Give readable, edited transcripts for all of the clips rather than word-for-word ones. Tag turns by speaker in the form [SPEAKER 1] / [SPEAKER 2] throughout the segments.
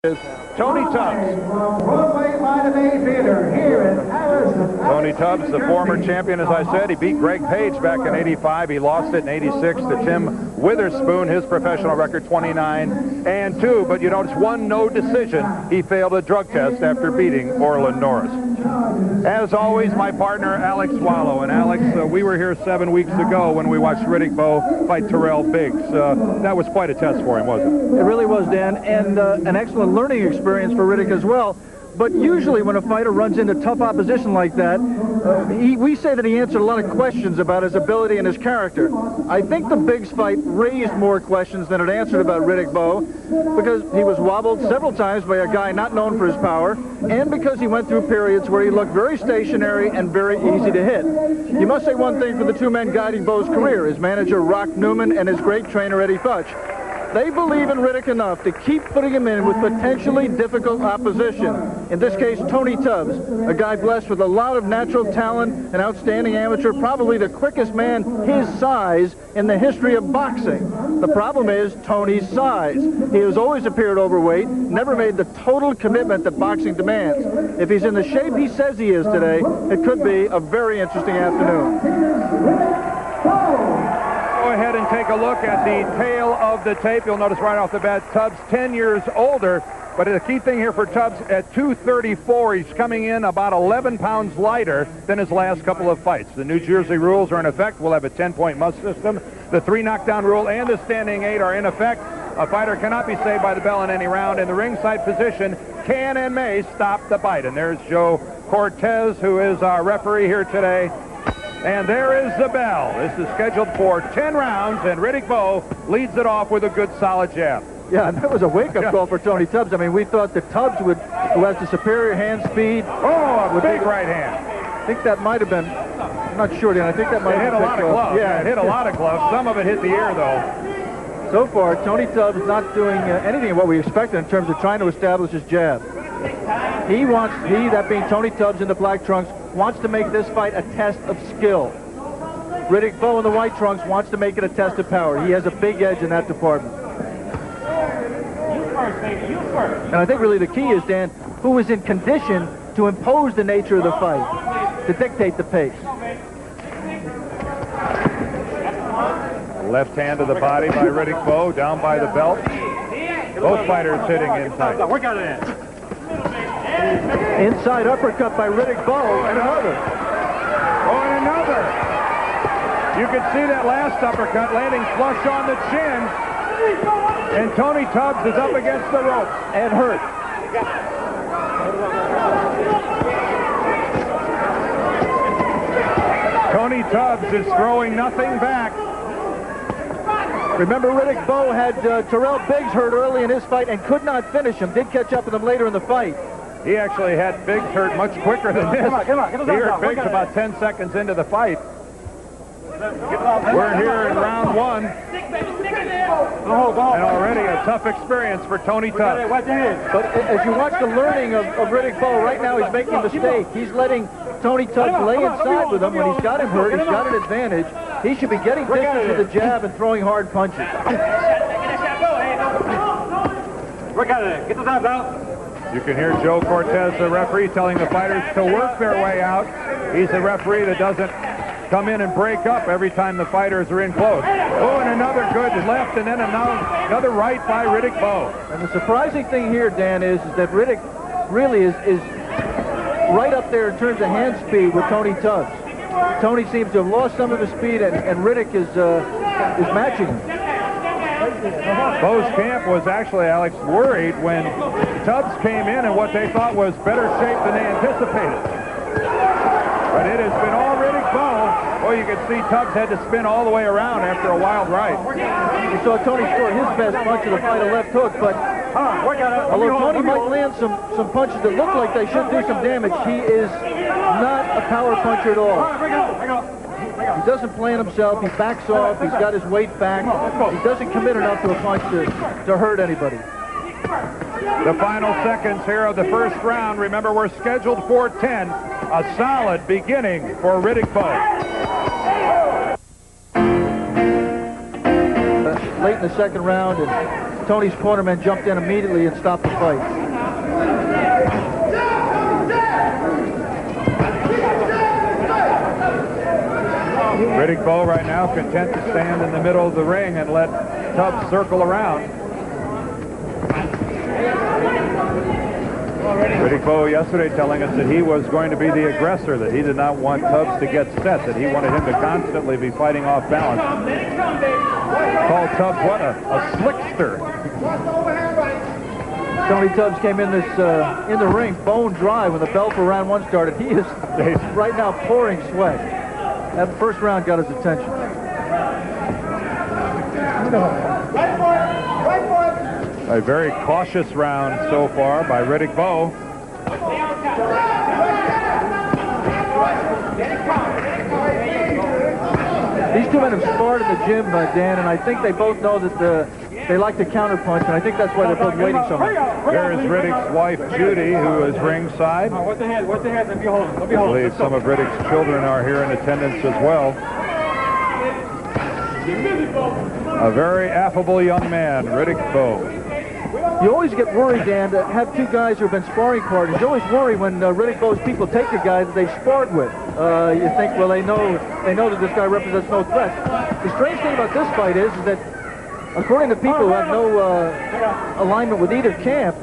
[SPEAKER 1] is Tony Tubbs. Tony Tubbs, the former champion, as I said. He beat Greg Page back in '85. He lost it in '86 to Tim Witherspoon. His professional record 29-2. But you notice one no decision. He failed a drug test after beating Orland Norris. As always, my partner Alex Wallow. And Alex, we were here 7 weeks ago when we watched Riddick Bowe fight Terrell Biggs. That was quite a test for him, wasn't it?
[SPEAKER 2] It really was, Dan, and an excellent learning experience for Riddick as well. But usually when a fighter runs into tough opposition like that, we say that he answered a lot of questions about his ability and his character. I think the Biggs fight raised more questions than it answered about Riddick Bowe, because he was wobbled several times by a guy not known for his power, and because he went through periods where he looked very stationary and very easy to hit. You must say one thing for the two men guiding Bowe's career, his manager Rock Newman and his great trainer Eddie Futch. They believe in Riddick enough to keep putting him in with potentially difficult opposition. In this case, Tony Tubbs, a guy blessed with a lot of natural talent, an outstanding amateur, probably the quickest man his size in the history of boxing. The problem is Tony's size. He has always appeared overweight, never made the total commitment that boxing demands. If he's in the shape he says he is today, it could be a very interesting afternoon.
[SPEAKER 1] Go ahead and take a look at the tail of the tape. You'll notice right off the bat, Tubbs 10 years older. But the key thing here for Tubbs, at 234, he's coming in about 11 pounds lighter than his last couple of fights. The New Jersey rules are in effect. We'll have a 10-point must system. The 3 knockdown rule and the standing 8 are in effect. A fighter cannot be saved by the bell in any round, and the ringside position can and may stop the bite. And there's Joe Cortez, who is our referee here today. And there is the bell. This is scheduled for 10 rounds, and Riddick Bowe leads it off with a good, solid jab.
[SPEAKER 2] Yeah, that was a wake-up call for Tony Tubbs. I mean, we thought that Tubbs who has the superior hand speed.
[SPEAKER 1] Oh, a big right hand.
[SPEAKER 2] I think that might have been, I'm not sure, Dan. I think that might have
[SPEAKER 1] hit a lot of gloves.
[SPEAKER 2] Yeah,
[SPEAKER 1] it hit a lot of gloves. Some of it hit the ear, though.
[SPEAKER 2] So far, Tony Tubbs is not doing anything of what we expected in terms of trying to establish his jab. He, that being Tony Tubbs in the black trunks, wants to make this fight a test of skill. Riddick Bowe in the white trunks wants to make it a test of power. He has a big edge in that department. And I think really the key is, Dan, who is in condition to impose the nature of the fight, to dictate the pace.
[SPEAKER 1] Left hand to the body by Riddick Bowe, down by the belt. Both fighters hitting inside.
[SPEAKER 3] Work out of that.
[SPEAKER 2] Inside uppercut by Riddick Bowe, and another.
[SPEAKER 1] Oh, and another. You can see that last uppercut landing flush on the chin. And Tony Tubbs is up against the ropes and hurt. Tony Tubbs is throwing nothing back.
[SPEAKER 2] Remember, Riddick Bowe had Terrell Biggs hurt early in his fight and could not finish him. Did catch up with him later in the fight.
[SPEAKER 1] He actually had Biggs hurt much quicker than this. He hurt Biggs about 10 seconds into the fight. We're here in round 1. And already a tough experience for Tony Tubbs.
[SPEAKER 2] But as you watch the learning of Riddick Bowe, right now he's making a mistake. He's letting Tony Tubbs lay inside with him when he's got him hurt. He's got an advantage. He should be getting distance with the jab and throwing hard punches.
[SPEAKER 3] Work out of there. Get the times out.
[SPEAKER 1] You can hear Joe Cortez, the referee, telling the fighters to work their way out. He's a referee that doesn't come in and break up every time the fighters are in close. Oh, and another good left, and then another right by Riddick Bowe.
[SPEAKER 2] And the surprising thing here, Dan, is that Riddick really is right up there in terms of hand speed with Tony Tubbs. Tony seems to have lost some of his speed, and Riddick is matching him.
[SPEAKER 1] Bowe's camp was actually, Alex, worried when Tubbs came in in what they thought was better shape than they anticipated. But it has been all Riddick Bowe. Well, you can see Tubbs had to spin all the way around after a wild right.
[SPEAKER 2] You saw Tony score his best punch of the fight, a left hook, but although Tony might land some punches that look like they should do some damage, he is not a power puncher at all. He doesn't plan himself, he backs off, he's got his weight back, he doesn't commit enough to a punch to hurt anybody.
[SPEAKER 1] The final seconds here of the first round. Remember, we're scheduled for 10. A solid beginning for Riddick Bowe.
[SPEAKER 2] Late in the second round, and Tony's cornerman jumped in immediately and stopped the fight.
[SPEAKER 1] Riddick Bowe right now content to stand in the middle of the ring and let Tubbs circle around. Riddick Bowe yesterday telling us that he was going to be the aggressor, that he did not want Tubbs to get set, that he wanted him to constantly be fighting off balance. Called Tubbs what? A slickster.
[SPEAKER 2] Tony Tubbs came in in the ring bone dry when the bell for round 1 started. He is right now pouring sweat. That first round got his attention.
[SPEAKER 1] A very cautious round so far by Riddick Bowe.
[SPEAKER 2] These two men have sparred in the gym, Dan, and I think they both know that they like to counterpunch, and I think that's why they're both waiting so much.
[SPEAKER 1] There is Riddick's wife, Judy, who is ringside.
[SPEAKER 3] What's the head? What's the head? Let me hold it.
[SPEAKER 1] I believe some of Riddick's children are here in attendance as well. A very affable young man, Riddick Bowe.
[SPEAKER 2] You always get worried, Dan, to have two guys who have been sparring partners. You always worry when Riddick Bowe's people take a guy that they've sparred with. You think, well, they know that this guy represents no threat. The strange thing about this fight is that, according to people who have no alignment with either camp,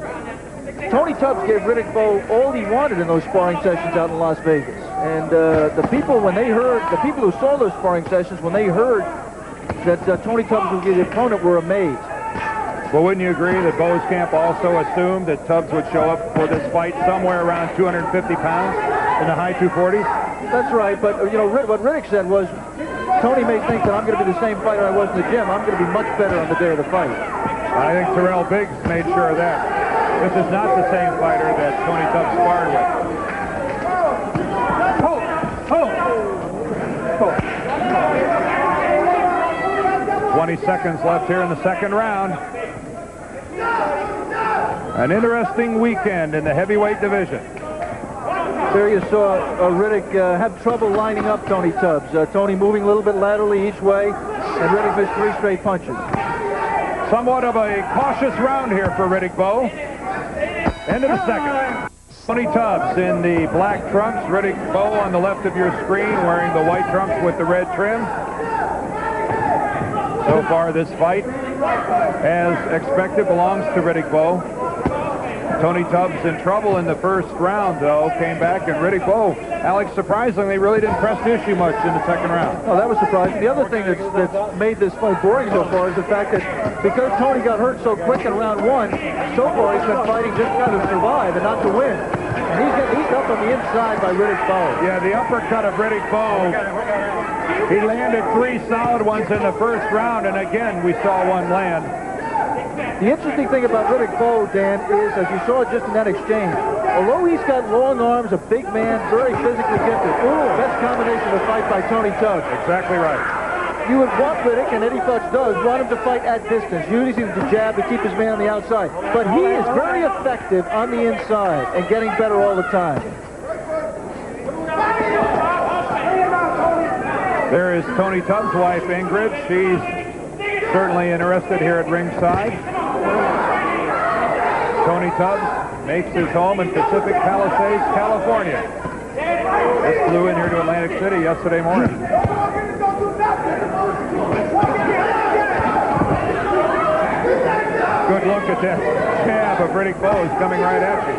[SPEAKER 2] Tony Tubbs gave Riddick Bowe all he wanted in those sparring sessions out in Las Vegas. And the people who saw those sparring sessions, when they heard that Tony Tubbs would be the opponent, were amazed.
[SPEAKER 1] Well, wouldn't you agree that Bowe's camp also assumed that Tubbs would show up for this fight somewhere around 250 pounds in the high 240s?
[SPEAKER 2] That's right, but you know what Riddick said was, Tony may think that I'm going to be the same fighter I was in the gym. I'm going to be much better on the day of the fight.
[SPEAKER 1] I think Terrell Biggs made sure of that. This is not the same fighter that Tony Tubbs sparred with. 20 seconds left here in the second round. An interesting weekend in the heavyweight division.
[SPEAKER 2] There you saw Riddick have trouble lining up Tony Tubbs. Tony moving a little bit laterally each way, and Riddick missed 3 straight punches.
[SPEAKER 1] Somewhat of a cautious round here for Riddick Bowe. End of the second. Tony Tubbs in the black trunks. Riddick Bowe on the left of your screen wearing the white trunks with the red trim. So far, this fight, as expected, belongs to Riddick Bowe. Tony Tubbs in trouble in the first round, though, came back, and Riddick Bowe, Alex, surprisingly, really didn't press the issue much in the second round.
[SPEAKER 2] Oh, that was surprising. The other thing that's made this fight boring so far is the fact that because Tony got hurt so quick in round 1, so far he's been fighting just to kind of survive and not to win. And he's getting eaten up on the inside by Riddick Bowe.
[SPEAKER 1] Yeah, the uppercut of Riddick Bowe. He landed 3 solid ones in the first round, and again, we saw one land.
[SPEAKER 2] The interesting thing about Riddick Bowe, Dan, is, as you saw just in that exchange, although he's got long arms, a big man, very physically gifted, best combination of the fight by Tony Tubbs.
[SPEAKER 1] Exactly right.
[SPEAKER 2] You would want Riddick, and Eddie Futch does, want him to fight at distance, using the jab to keep his man on the outside. But he is very effective on the inside and getting better all the time.
[SPEAKER 1] There is Tony Tubbs' wife, Ingrid. She's certainly interested here at ringside. Tony Tubbs makes his home in Pacific Palisades, California. Just flew in here to Atlantic City yesterday morning. Good look at that jab of Riddick Bowe is coming right at you.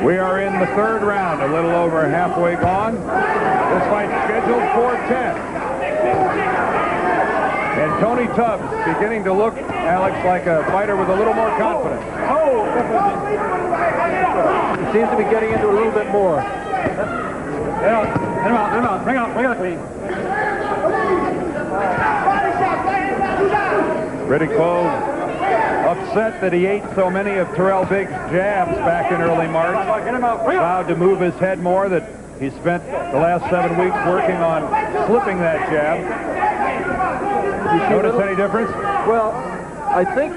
[SPEAKER 1] We are in the third round, a little over halfway gone. This fight's scheduled for 10. And Tony Tubbs beginning to look, Alex, like a fighter with a little more confidence.
[SPEAKER 2] He seems to be getting into a little bit more.
[SPEAKER 3] Bring out clean.
[SPEAKER 1] Riddick Bowe upset that he ate so many of Terrell Biggs' jabs back in early March. Vowed to move his head more, that he spent the last 7 weeks working on slipping that jab. Notice any difference?
[SPEAKER 2] Well, I think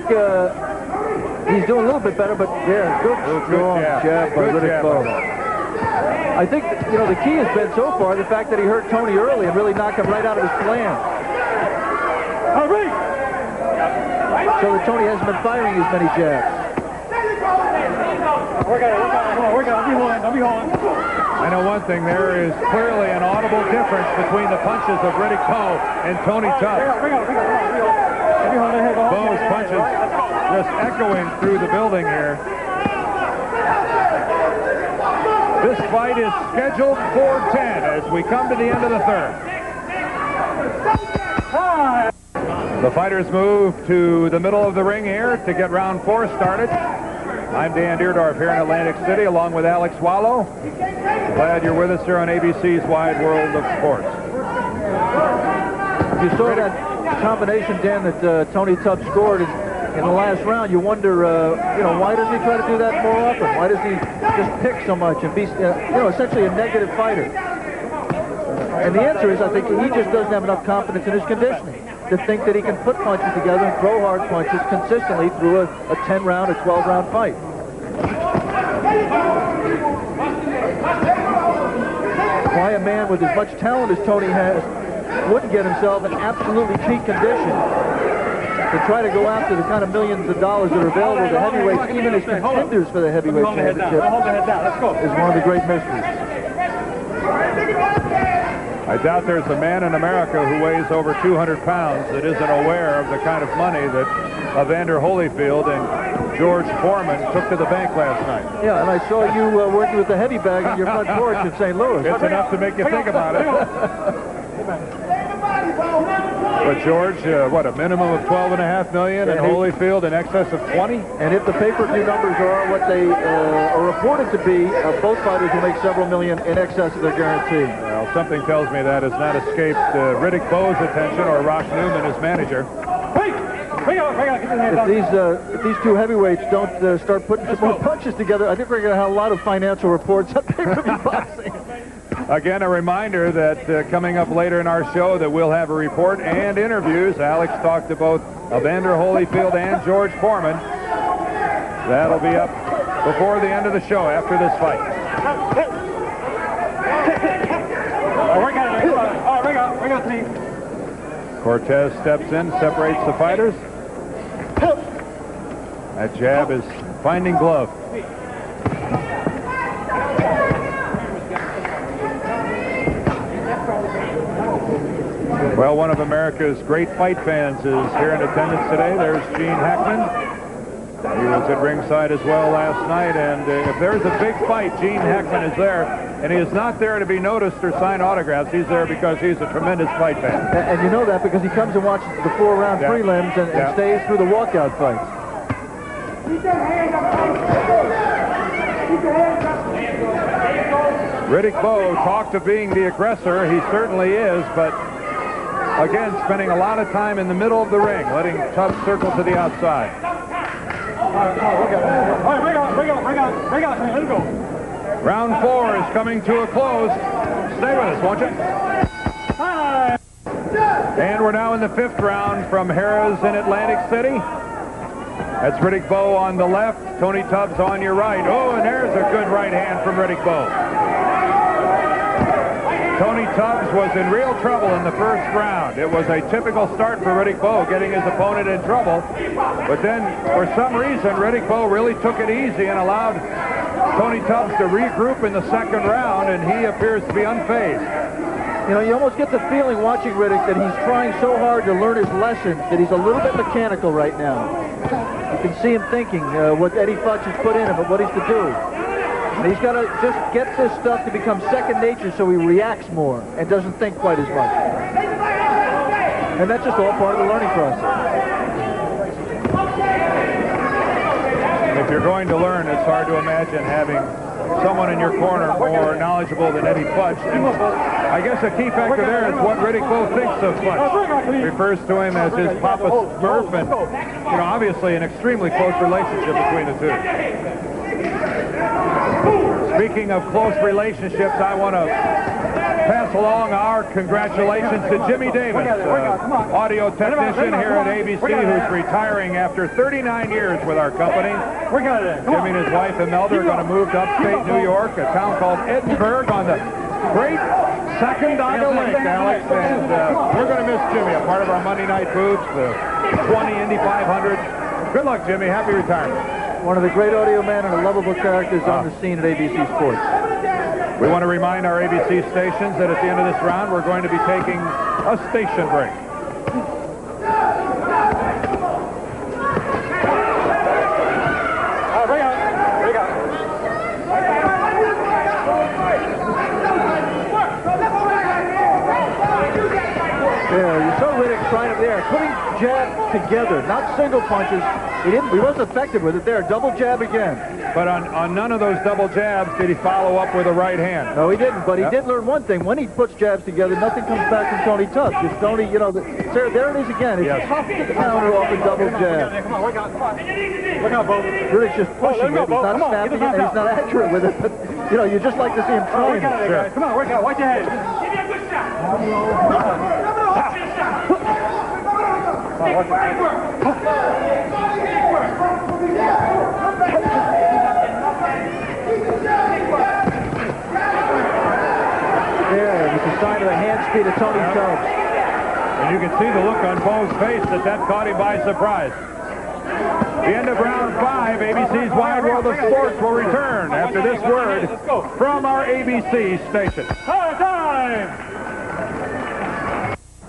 [SPEAKER 2] he's doing a little bit better, but yeah, good strong jab by Riddick Bowe. I think, you know, the key has been so far the fact that he hurt Tony early and really knocked him right out of his plan. So that Tony hasn't been firing as many jabs.
[SPEAKER 3] Work out. Don't be holding.
[SPEAKER 1] I know one thing, there is clearly an audible difference between the punches of Riddick Bowe and Tony Tubbs. Bowe's punches just echoing through the building here. This fight is scheduled for 10 as we come to the end of the third. The fighters move to the middle of the ring here to get round 4 started. I'm Dan Deerdorf here in Atlantic City along with Alex Wallow. Glad you're with us here on ABC's Wide World of Sports.
[SPEAKER 2] You saw that combination, Dan, that Tony Tubbs scored in the last round. You wonder, you know, why does he try to do that more often? Why does he just pick so much and be, you know, essentially a negative fighter? And the answer is, I think he just doesn't have enough confidence in his conditioning to think that he can put punches together and throw hard punches consistently through a 10-round or 12-round fight. Why a man with as much talent as Tony has wouldn't get himself in absolutely peak condition to try to go after the kind of millions of dollars that are available to heavyweights, even as contenders for the heavyweight championship, is one of the great mysteries.
[SPEAKER 1] I doubt there's a man in America who weighs over 200 pounds that isn't aware of the kind of money that Evander Holyfield and George Foreman took to the bank last night.
[SPEAKER 2] Yeah, and I saw you working with the heavy bag in your front porch in St. Louis.
[SPEAKER 1] It's enough to make you think about it. But George, what, a minimum of $12.5 million, and Holyfield in excess of 20?
[SPEAKER 2] And if the pay-per-view numbers are what they are reported to be, both fighters will make several million in excess of their guarantee.
[SPEAKER 1] Well, something tells me that has not escaped Riddick Bowe's attention or Rock Newman, his manager.
[SPEAKER 2] If these two heavyweights don't start putting some more punches together, I think we're going to have a lot of financial reports on pay-per-view boxing.
[SPEAKER 1] Again, a reminder that coming up later in our show that we'll have a report and interviews. Alex talked to both Evander Holyfield and George Foreman. That'll be up before the end of the show after this fight. Cortez steps in, separates the fighters. That jab is finding glove. Well, one of America's great fight fans is here in attendance today. There's Gene Hackman. He was at ringside as well last night, and if there's a big fight, Gene Hackman is there, and he is not there to be noticed or sign autographs. He's there because he's a tremendous fight fan.
[SPEAKER 2] And you know that because he comes and watches the 4-round prelims and stays through the walkout fights.
[SPEAKER 1] Riddick Bowe talked of being the aggressor. He certainly is, but again, spending a lot of time in the middle of the ring, letting Tubbs circle to the outside. Round 4 is coming to a close. Stay with us, won't you? And we're now in the 5th round from Harrah's in Atlantic City. That's Riddick Bowe on the left, Tony Tubbs on your right. Oh, and there's a good right hand from Riddick Bowe. Tony Tubbs was in real trouble in the 1st round. It was a typical start for Riddick Bowe, getting his opponent in trouble. But then, for some reason, Riddick Bowe really took it easy and allowed Tony Tubbs to regroup in the 2nd round, and he appears to be unfazed.
[SPEAKER 2] You know, you almost get the feeling watching Riddick that he's trying so hard to learn his lesson that he's a little bit mechanical right now. You can see him thinking what Eddie Futch has put in him and what he's to do. And he's got to just get this stuff to become second nature so he reacts more and doesn't think quite as much. And that's just all part of the learning process.
[SPEAKER 1] If you're going to learn, it's hard to imagine having someone in your corner more knowledgeble than Eddie Futch. And I guess a key factor there is what Riddick Bowe thinks of Futch. He refers to him as his Papa Smurf, and, you know, obviously an extremely close relationship between the two. Speaking of close relationships, I want to pass along our congratulations to Jimmy Davis, audio technician here at ABC, who's retiring after 39 years with our company. Jimmy and his wife Imelda are going to move to upstate New York, a town called Edinburgh on the great Sacandaga Lake, Alex. And we're going to miss Jimmy, a part of our Monday night booths, the 20 Indy 500. Good luck, Jimmy. Happy retirement.
[SPEAKER 2] One of the great audio men and a lovable characters on the scene at ABC Sports.
[SPEAKER 1] We want to remind our ABC stations that at the end of this round, we're going to be taking a station break.
[SPEAKER 2] Yeah, you saw Riddick trying it there, putting jabs together, not single punches. He wasn't effective with it there. Double jab again.
[SPEAKER 1] But on none of those double jabs did he follow up with a right hand.
[SPEAKER 2] No, he didn't. But he did learn one thing. When he puts jabs together, nothing comes back from Tony Tubbs. Just Tony, you know, there it is again. It's tough to counter off a double jab.
[SPEAKER 3] Come on, work out, Bowe.
[SPEAKER 2] Riddick's just pushing it. He's not snapping it, and he's not accurate with it. But, you know, you just like to see him trying it.
[SPEAKER 3] Sure. Come on, work out. Watch your head. Give me a good shot.
[SPEAKER 2] There, it's a sign of the hand speed of Tony Tubbs.
[SPEAKER 1] And you can see the look on Bowe's face that caught him by surprise. The end of round 5, ABC's Wide World of Sports will return after this word from our ABC station.
[SPEAKER 3] Time!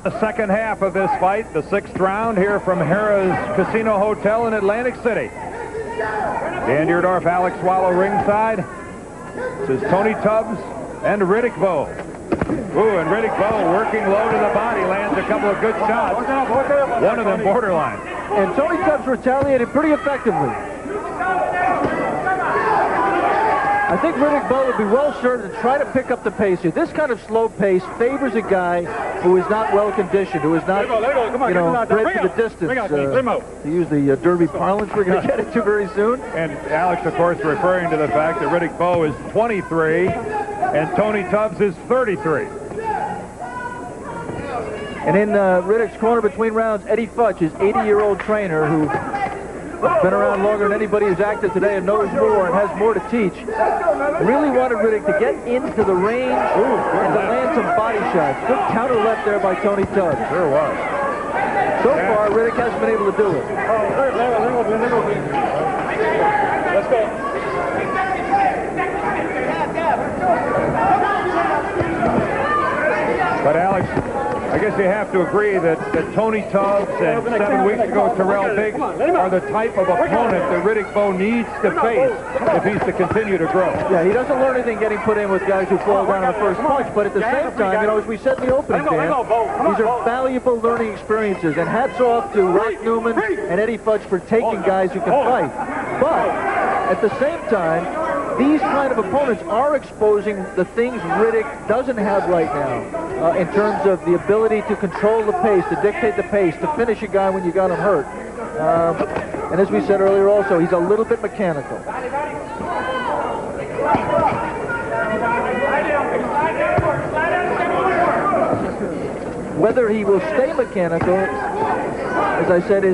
[SPEAKER 1] The second half of this fight, the 6th round here from Harrah's Casino Hotel in Atlantic City. Dan Deerdorf, Alex Swallow ringside. This is Tony Tubbs and Riddick Bowe. Ooh, and Riddick Bowe working low to the body, lands a couple of good shots. One of them borderline.
[SPEAKER 2] And Tony Tubbs retaliated pretty effectively. I think Riddick Bowe would be well served to try to pick up the pace here. This kind of slow pace favors a guy who is not well conditioned, who is not, you know, bred to the distance. To use the Derby parlance we're going to get into very soon.
[SPEAKER 1] And Alex, of course, referring to the fact that Riddick Bowe is 23 and Tony Tubbs is 33.
[SPEAKER 2] And in Riddick's corner between rounds, Eddie Futch, his 80-year-old trainer who's been around longer than anybody who's active today and knows more and has more to teach, really wanted Riddick to get into the range and to land some body shots. Good counter left there by Tony Tubbs.
[SPEAKER 1] Sure was.
[SPEAKER 2] So far, Riddick hasn't been able to do it.
[SPEAKER 3] Let's go.
[SPEAKER 1] But Alex, I guess you have to agree that Tony Tubbs and 7 weeks ago Terrell Biggs are the type of opponent that Riddick Bowe needs to face if he's to continue to grow.
[SPEAKER 2] Yeah, he doesn't learn anything getting put in with guys who fall down on the first punch, but at the same time, you know, as we said in the opening, Dan, these are valuable learning experiences, and hats off to Rock Newman and Eddie Futch for taking guys who can fight. But at the same time, these kind of opponents are exposing the things Riddick doesn't have right now in terms of the ability to control the pace, to dictate the pace, to finish a guy when you got him hurt. And as we said earlier also, he's a little bit mechanical. Whether he will stay mechanical, as I said,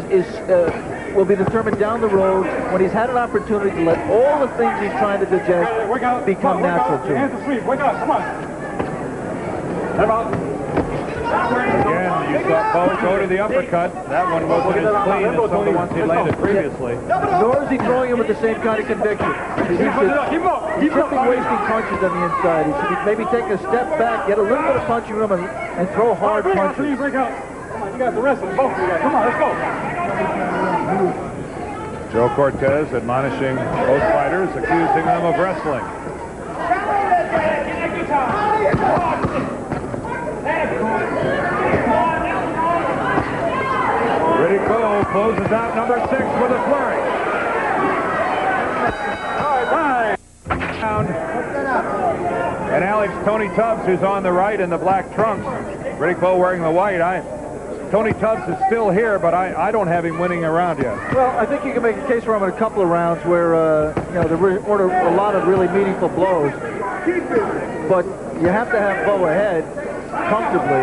[SPEAKER 2] will be determined down the road when he's had an opportunity to let all the things he's trying to digest become natural to him.
[SPEAKER 1] Again, you saw Bowe go to the uppercut. That one wasn't as clean as some of the ones he landed previously.
[SPEAKER 2] Nor is he throwing him with the same kind of conviction. He should be wasting punches on the inside. He should maybe take a step back, get a little bit of punching room, and throw hard punches.
[SPEAKER 3] You got the rest of them, both of you guys. Come on, let's go.
[SPEAKER 1] Joe Cortez admonishing both fighters, accusing them of wrestling. Riddick Bowe closes out number 6 with a flurry. All right. And Alex, Tony Tubbs, who's on the right in the black trunks. Riddick Bowe wearing the white. Tony Tubbs is still here, but I don't have him winning a round yet.
[SPEAKER 2] Well, I think you can make a case for him in a couple of rounds where, you know, there were a lot of really meaningful blows. But You have to have Bowe ahead comfortably.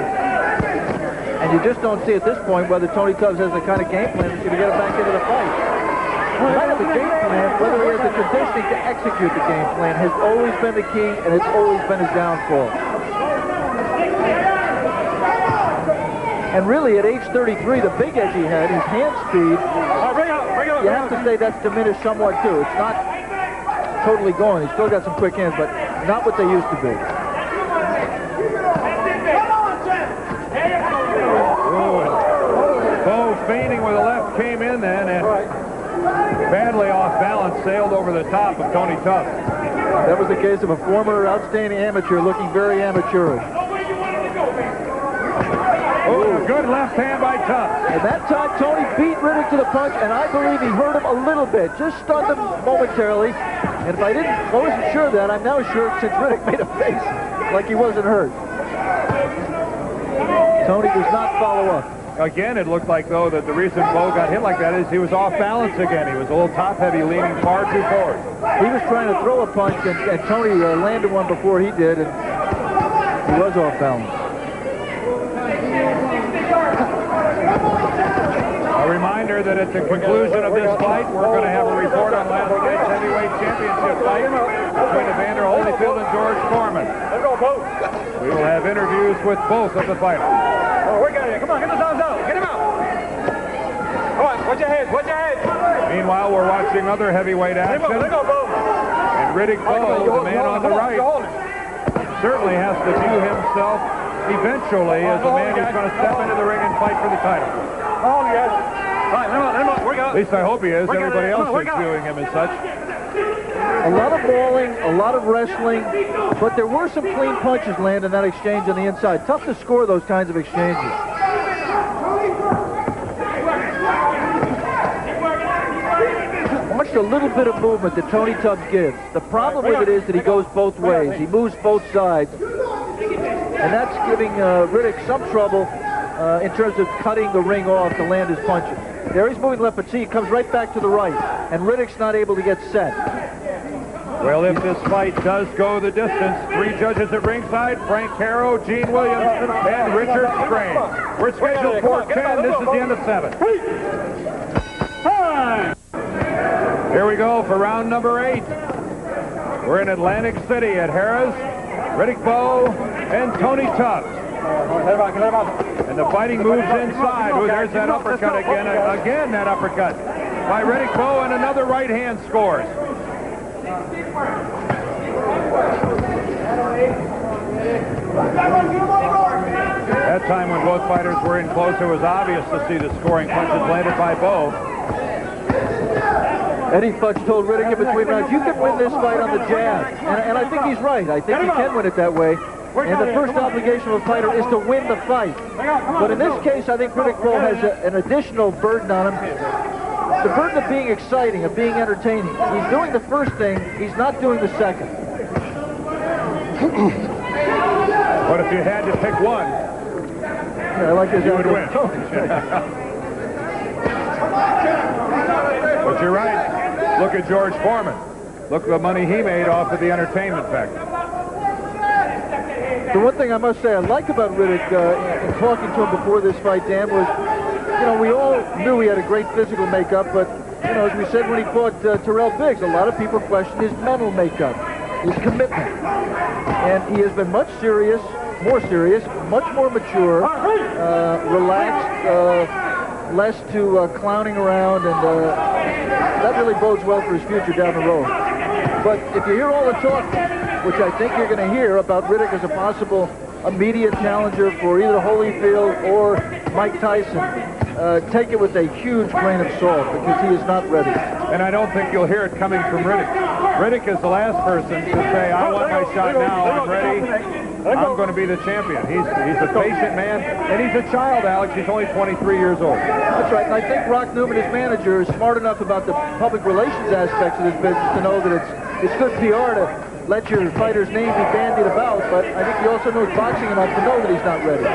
[SPEAKER 2] And you just don't see at this point whether Tony Tubbs has the kind of game plan that's going to get him back into the fight. He might have the game plan, whether he has the conditioning to execute the game plan has always been the key, and it's always been his downfall. And really, at age 33, the big edge he had, his hand speed, you have to say that's diminished somewhat too. It's not totally gone. He's still got some quick hands, but not what they used to be.
[SPEAKER 1] Bowe feigning with the left came in then and badly off balance, sailed over the top of Tony Tubbs.
[SPEAKER 2] That was the case of a former outstanding amateur looking very amateurish.
[SPEAKER 1] Oh, a good left hand by Tubbs.
[SPEAKER 2] And that time, Tony beat Riddick to the punch, and I believe he hurt him a little bit. Just stunned him momentarily. And if I wasn't sure of that, I'm now sure since Riddick made a face like he wasn't hurt. Tony does not follow up.
[SPEAKER 1] Again, it looked like, though, that the reason Bowe got hit like that is he was off balance again. He was a little top-heavy, leaning far too forward.
[SPEAKER 2] He was trying to throw a punch, and Tony landed one before he did, and he was off balance.
[SPEAKER 1] A reminder that at the conclusion of this fight, we're going to have a report on last night's heavyweight championship fight between Evander Holyfield and George Foreman. We will have interviews with both of the fighters.
[SPEAKER 3] Oh, we got it. Come on, get the thumbs out. Get him out. Come on, watch your head. Watch your head.
[SPEAKER 1] Meanwhile, we're watching other heavyweight action.
[SPEAKER 3] Let go, Bowe.
[SPEAKER 1] And Riddick Bowe, the man on the right, certainly has to view himself eventually as a man who's going to step into the ring and fight for the title.
[SPEAKER 3] Hold on, guys. All right, let him up.
[SPEAKER 1] At least I hope he is. Everybody else is viewing him as such.
[SPEAKER 2] A lot of brawling, a lot of wrestling, but there were some clean punches land in that exchange on the inside. Tough to score those kinds of exchanges. Watch the little bit of movement that Tony Tubbs gives. The problem with it is that he goes both ways. He moves both sides. And that's giving Riddick some trouble in terms of cutting the ring off to land his punches. There he's moving left, but see, he comes right back to the right. And Riddick's not able to get set.
[SPEAKER 1] Well, if this fight does go the distance, 3 judges at ringside, Frank Caro, Gene Williams, and Richard Strange. We're scheduled for 10. This is the end of 7. Here we go for round number 8. We're in Atlantic City at Harrah's. Riddick Bowe and Tony Tubbs. And the fighting moves inside. Oh, there's that uppercut again. Again, that uppercut by Riddick Bowe, and another right hand scores. That time when both fighters were in close, it was obvious to see the scoring punches landed by Bowe.
[SPEAKER 2] Eddie Futch told Riddick in between rounds, you can win this fight on the jab. And I think he's right. I think he can win it that way. And the first obligation of a fighter is to win the fight. But in this case, I think Riddick Bowe has an additional burden on him. The burden of being exciting, of being entertaining. He's doing the first thing, he's not doing the second.
[SPEAKER 1] But if you had to pick one,
[SPEAKER 2] yeah, I like his
[SPEAKER 1] you would win. But you're right. Look at George Foreman. Look at the money he made off of the entertainment factor.
[SPEAKER 2] The one thing I must say I like about Riddick in talking to him before this fight, Dan, was, you know, we all knew he had a great physical makeup, but, you know, as we said when he fought Terrell Biggs, a lot of people questioned his mental makeup, his commitment. And he has been much more serious, much more mature, relaxed, less to clowning around, and that really bodes well for his future down the road. But if you hear all the talk, which I think you're going to hear about Riddick as a possible immediate challenger for either Holyfield or Mike Tyson, take it with a huge grain of salt, because he is not ready.
[SPEAKER 1] And I don't think you'll hear it coming from Riddick. Riddick is the last person to say, I want my shot now, I'm ready, I'm going to be the champion. He's a patient man, and he's a child, Alex. He's only 23 years old.
[SPEAKER 2] That's right, and I think Rock Newman, his manager, is smart enough about the public relations aspects of this business to know that it's good PR to let your fighter's name be bandied about, but I think he also knows boxing enough to know that he's not ready.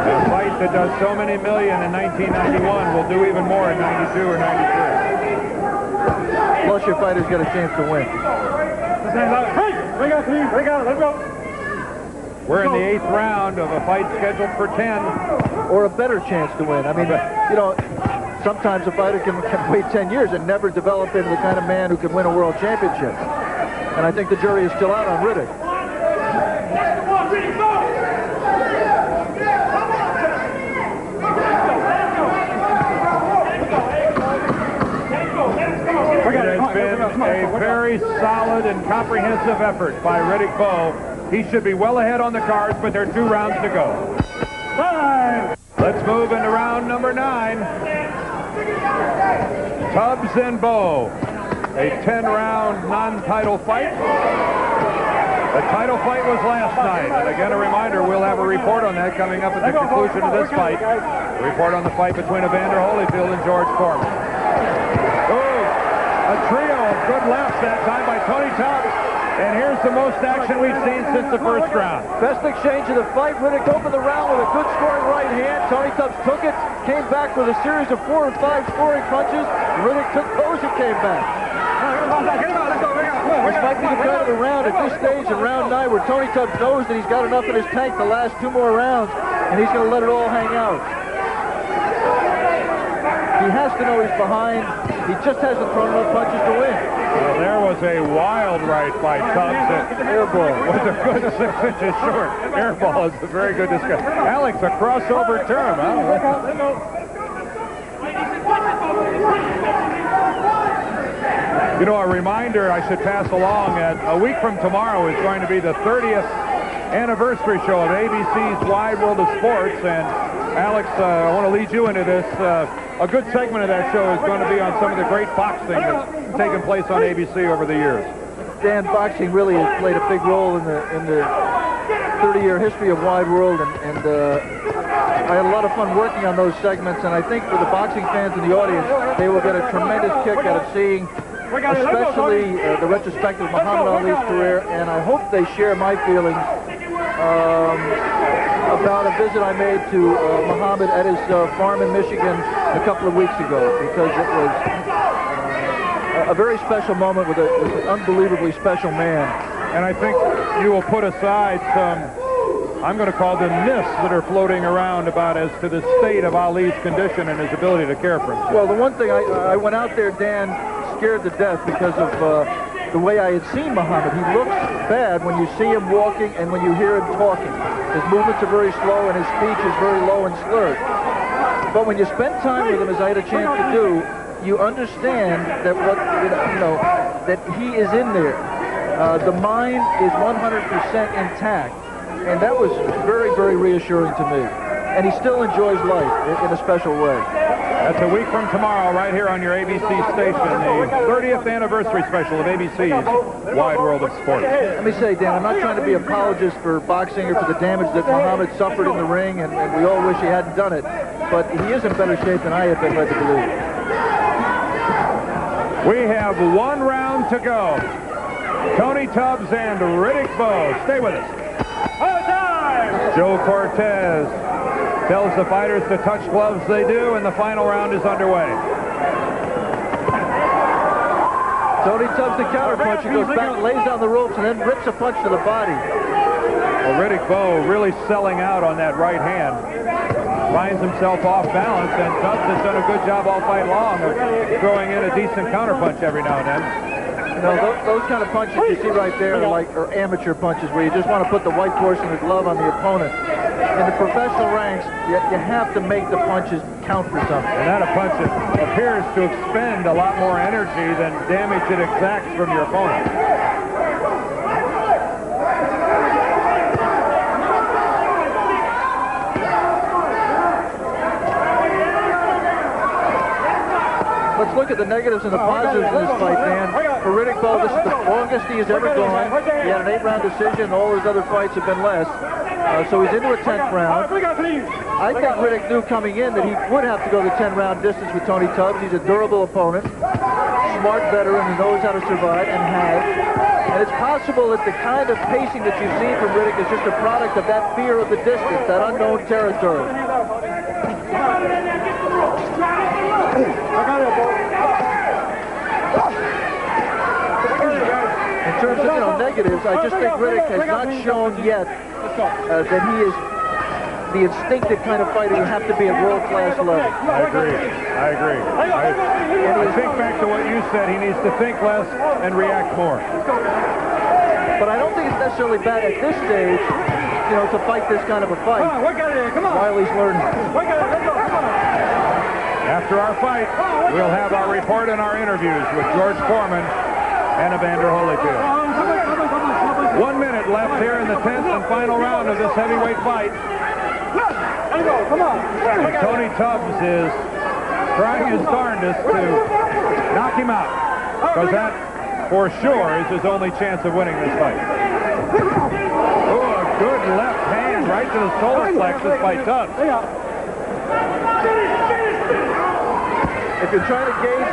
[SPEAKER 1] A fight that does so many million in 1991 will do even more in 92 or 93.
[SPEAKER 2] Plus your fighter's got a chance to win.
[SPEAKER 3] Bring out, let's go.
[SPEAKER 1] We're in the 8th round of a fight scheduled for 10.
[SPEAKER 2] Or a better chance to win. I mean, you know, sometimes a fighter can wait 10 years and never develop into the kind of man who can win a world championship. And I think the jury is still out on Riddick.
[SPEAKER 1] It has been a very solid and comprehensive effort by Riddick Bowe. He should be well ahead on the cards, but there are 2 rounds to go. Let's move into round number 9. Tubbs and Bowe. A 10-round non-title fight. The title fight was last night. And again, a reminder, we'll have a report on that coming up at the conclusion of this fight. A report on the fight between Evander Holyfield and George Foreman. A trio of good lefts that time by Tony Tubbs. And here's the most action we've seen since the 1st round.
[SPEAKER 2] Best exchange of the fight. Riddick opened the round with a good scoring right hand. Tony Tubbs took it, came back with a series of 4 and 5 scoring punches. Riddick took those and came back. This might be the cut of the round at this stage in round 9 where Tony Tubbs knows that he's got enough in his tank to last 2 more rounds, and he's going to let it all hang out. He has to know he's behind. He just hasn't thrown enough punches to win.
[SPEAKER 1] Well, there was a wild right by Tubbs.
[SPEAKER 2] Airball
[SPEAKER 1] was a good 6 inches short. Airball is a very good discussion. Alex, a crossover term, huh? You know, a reminder I should pass along that a week from tomorrow is going to be the 30th anniversary show of ABC's Wide World of Sports. And Alex, I want to lead you into this. A good segment of that show is going to be on some of the great boxing that's taken place on ABC over the years.
[SPEAKER 2] Dan, boxing really has played a big role in the 30-year history of Wide World, and I had a lot of fun working on those segments, and I think for the boxing fans in the audience, they will get a tremendous kick out of seeing especially the retrospective of Muhammad Ali's career, and I hope they share my feelings about a visit I made to Muhammad at his farm in Michigan a couple of weeks ago, because it was a very special moment with an unbelievably special man.
[SPEAKER 1] And I think you will put aside some, I'm going to call them myths that are floating around about as to the state of Ali's condition and his ability to care for himself.
[SPEAKER 2] Well, the one thing, I went out there, Dan, scared to death because of the way I had seen Muhammad. He looks bad when you see him walking and when you hear him talking. His movements are very slow and his speech is very low and slurred. But when you spend time with him, as I had a chance to do, you understand that that he is in there. The mind is 100% intact, and that was very, very reassuring to me. And he still enjoys life in a special way.
[SPEAKER 1] That's a week from tomorrow, right here on your ABC station, the 30th anniversary special of ABC's Wide World of Sports.
[SPEAKER 2] Let me say, Dan, I'm not trying to be apologist for boxing or for the damage that Muhammad suffered in the ring, and we all wish he hadn't done it. But he is in better shape than I have been led to believe.
[SPEAKER 1] We have 1 round to go. Tony Tubbs and Riddick Bowe. Stay with us. Joe Cortez tells the fighters to touch gloves. They do, and the final round is underway.
[SPEAKER 2] Tony Tubbs the counterpuncher, goes back, lays down the ropes, and then rips a punch to the body.
[SPEAKER 1] Well, Riddick Bowe really selling out on that right hand. Finds himself off balance, and Tubbs has done a good job all fight long of throwing in a decent counterpunch every now and then.
[SPEAKER 2] You know, those kind of punches you see right there are amateur punches where you just want to put the white portion of the glove on the opponent. In the professional ranks, you have to make the punches count for something.
[SPEAKER 1] And that a punch that appears to expend a lot more energy than damage it exacts from your opponent.
[SPEAKER 2] Let's look at the negatives and the positives in this fight, Dan. For Riddick Bowe, this is the longest he has ever gone. He had an 8-round decision. All his other fights have been less. So he's into a 10th round. I think Riddick knew coming in that he would have to go the 10-round distance with Tony Tubbs. He's a durable opponent, smart veteran who knows how to survive and has. And it's possible that the kind of pacing that you've seen from Riddick is just a product of that fear of the distance, that unknown territory. In terms of, negatives, I just think Riddick has not shown yet that he is the instinctive kind of fighter you have to be at world-class level.
[SPEAKER 1] I agree. I think back to what you said. He needs to think less and react more.
[SPEAKER 2] But I don't think it's necessarily bad at this stage, you know, to fight this kind of a fight.
[SPEAKER 3] Come on.
[SPEAKER 2] While he's learning.
[SPEAKER 1] After our fight, we'll have our report and our interviews with George Foreman and Evander Holyfield. 1 minute left here in the 10th and final round of this heavyweight fight.
[SPEAKER 3] Come on.
[SPEAKER 1] And Tony Tubbs is trying his darndest to knock him out, because that, for sure, is his only chance of winning this fight. Oh, a good left hand right to the solar plexus by Tubbs.
[SPEAKER 2] If you're trying to gauge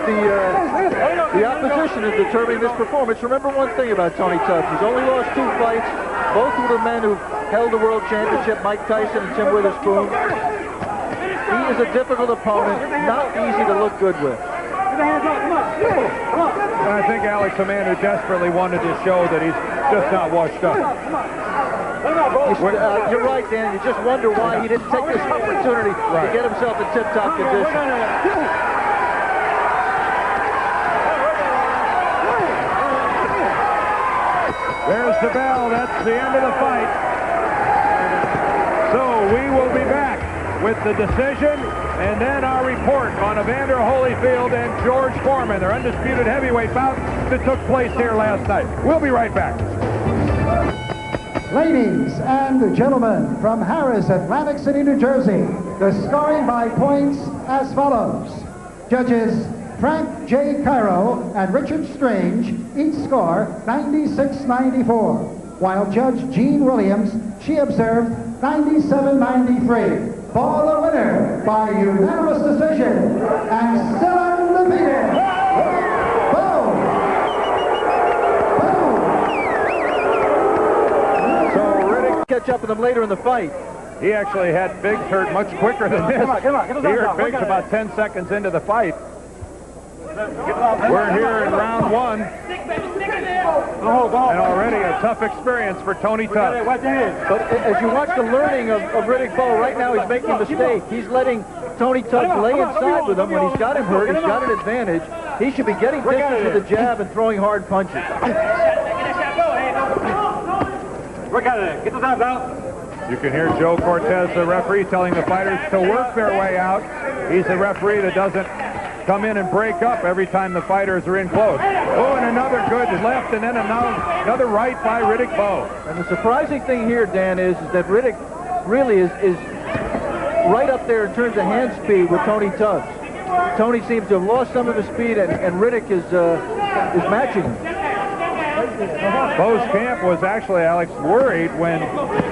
[SPEAKER 2] the opposition in determining this performance, remember one thing about Tony Tubbs. He's only lost 2 fights. Both of the men who've held the world championship, Mike Tyson and Tim Witherspoon. He is a difficult opponent, not easy to look good with.
[SPEAKER 1] And I think Alex, a man who desperately wanted to show that he's just not washed up.
[SPEAKER 2] You're right, Dan. You just wonder why he didn't take this opportunity to get himself in tip-top condition.
[SPEAKER 1] There's the bell. That's the end of the fight. So we will be back with the decision and then our report on Evander Holyfield and George Foreman, their undisputed heavyweight bout that took place here last night. We'll be right back.
[SPEAKER 4] Ladies and gentlemen, from Harris, Atlantic City, New Jersey, the scoring by points as follows. Judges Frank J. Cairo and Richard Strange each score 96-94, while Judge Jean Williams, she observed 97-93. For the winner by unanimous decision and still undefeated, Bowe.
[SPEAKER 2] So Riddick catch up with him later in the fight.
[SPEAKER 1] He actually had Biggs hurt much quicker than this.
[SPEAKER 3] Come on.
[SPEAKER 1] He hurt Biggs about 10 seconds into the fight. We're here in round 1. And already a tough experience for Tony Tubbs.
[SPEAKER 2] But as you watch the learning of Riddick Bowe, right now he's making a mistake. He's letting Tony Tubbs lay inside with him when he's got him hurt. He's got an advantage. He should be getting distance with the jab and throwing hard punches.
[SPEAKER 3] Work out of there. Get the times out.
[SPEAKER 1] You can hear Joe Cortez, the referee, telling the fighters to work their way out. He's the referee that doesn't come in and break up every time the fighters are in close. Oh, and another good left, and then another right by Riddick Bowe.
[SPEAKER 2] And the surprising thing here, Dan, is that Riddick really is right up there in terms of hand speed with Tony Tubbs. Tony seems to have lost some of his speed, and Riddick is matching him.
[SPEAKER 1] Bowe's camp was actually, Alex, worried when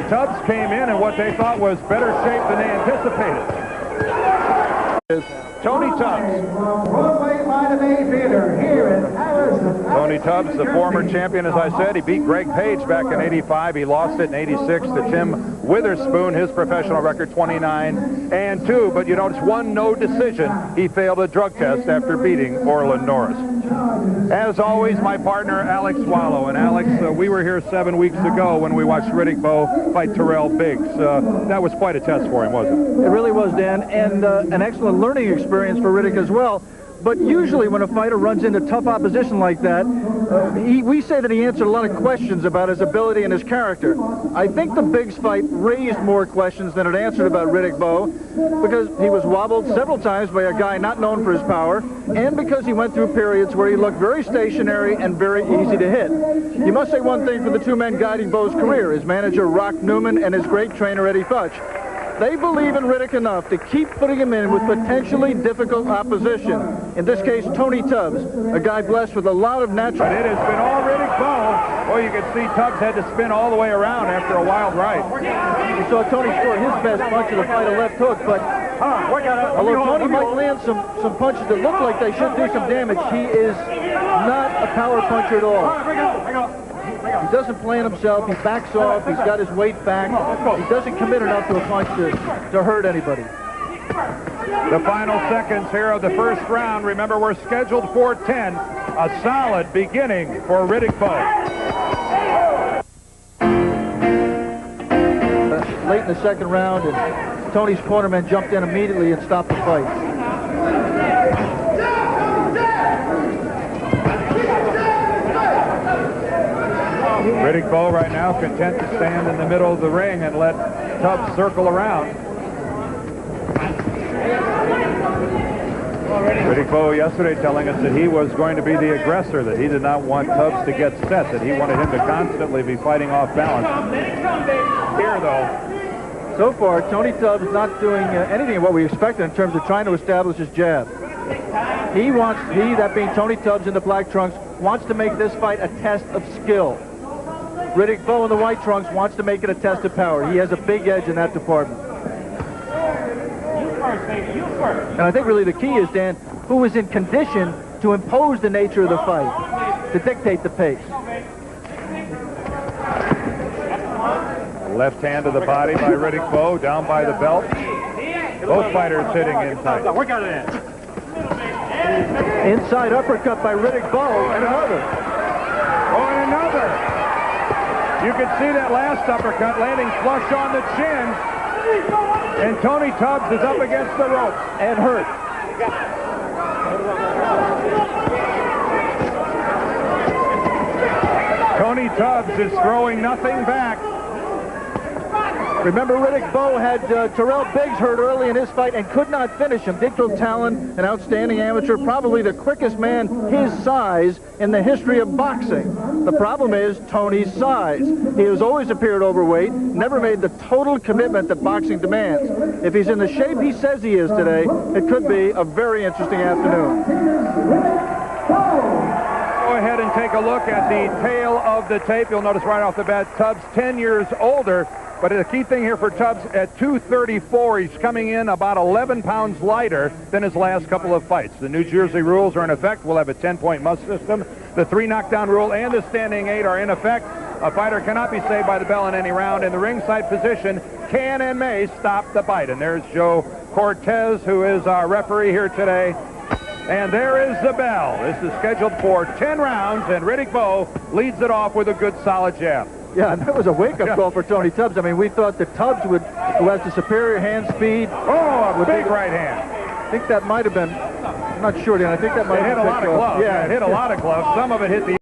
[SPEAKER 1] Tubbs came in in what they thought was better shape than they anticipated. Tony Tubbs. Tony Tubbs, the former champion, as I said, he beat Greg Page back in '85. He lost it in '86 to Tim Witherspoon. His professional record 29-2. But you notice one no decision. He failed a drug test after beating Orland Norris. As always, my partner Alex Wallow. And Alex, we were here 7 weeks ago when we watched Riddick Bowe fight Terrell Biggs. That was quite a test for him, wasn't it?
[SPEAKER 2] It really was, Dan, and an excellent learning experience for Riddick as well. But usually when a fighter runs into tough opposition like that, we say that he answered a lot of questions about his ability and his character. I think the Biggs fight raised more questions than it answered about Riddick Bowe, because he was wobbled several times by a guy not known for his power, and because he went through periods where he looked very stationary and very easy to hit. You must say one thing for the two men guiding Bowe's career, his manager Rock Newman and his great trainer Eddie Futch. They believe in Riddick enough to keep putting him in with potentially difficult opposition. In this case, Tony Tubbs, a guy blessed with a lot of natural...
[SPEAKER 1] But it has been all Riddick Bowe. Well, you can see Tubbs had to spin all the way around after a wild right.
[SPEAKER 2] You saw Tony score his best punch of the fight, a left hook, but although Tony might land some punches that look like they should do some damage, he is not a power puncher at all. He doesn't plan himself, he backs off, he's got his weight back, he doesn't commit enough to a punch to hurt anybody.
[SPEAKER 1] The final seconds here of the first round. Remember, we're scheduled for 10. A solid beginning for Riddick Bowe.
[SPEAKER 2] in the second round, and Tony's cornerman jumped in immediately and stopped the fight.
[SPEAKER 1] Riddick Bowe right now content to stand in the middle of the ring and let Tubbs circle around. Riddick Bowe yesterday telling us that he was going to be the aggressor, that he did not want Tubbs to get set, that he wanted him to constantly be fighting off balance. Here, though,
[SPEAKER 2] so far, Tony Tubbs not doing anything of what we expected in terms of trying to establish his jab. He, that being Tony Tubbs in the black trunks, wants to make this fight a test of skill. Riddick Bowe in the white trunks wants to make it a test of power. He has a big edge in that department. And I think really the key is, Dan, who is in condition to impose the nature of the fight, to dictate the pace.
[SPEAKER 1] Left hand to the body by Riddick Bowe, down by the belt. Both fighters hitting inside.
[SPEAKER 3] Work out of that.
[SPEAKER 2] Inside uppercut by Riddick Bowe, and another.
[SPEAKER 1] Oh, and another. You can see that last uppercut landing flush on the chin. And Tony Tubbs is up against the ropes and hurt. Tony Tubbs is throwing nothing back.
[SPEAKER 2] Remember, Riddick Bowe had Terrell Biggs hurt early in his fight and could not finish him. Digital talent, an outstanding amateur, probably the quickest man his size in the history of boxing. The problem is Tony's size. He has always appeared overweight, never made the total commitment that boxing demands. If he's in the shape he says he is today, it could be a very interesting afternoon.
[SPEAKER 1] Go ahead and take a look at the tail of the tape. You'll notice right off the bat, Tubbs 10 years older. But the key thing here for Tubbs, at 234, he's coming in about 11 pounds lighter than his last couple of fights. The New Jersey rules are in effect. We'll have a 10-point must system. The 3 knockdown rule and the standing 8 are in effect. A fighter cannot be saved by the bell in any round, and the ringside position can and may stop the fight. And there's Joe Cortez, who is our referee here today. And there is the bell. This is scheduled for 10 rounds, and Riddick Bowe leads it off with a good, solid jab.
[SPEAKER 2] Yeah, and that was a wake-up call for Tony Tubbs. I mean, we thought that Tubbs who has the superior hand speed.
[SPEAKER 1] Oh, a big right hand.
[SPEAKER 2] I think that might have been, I'm not sure, Dan. I think that might have
[SPEAKER 1] hit a lot of gloves.
[SPEAKER 2] Yeah,
[SPEAKER 1] it hit a lot of gloves. Some of it hit the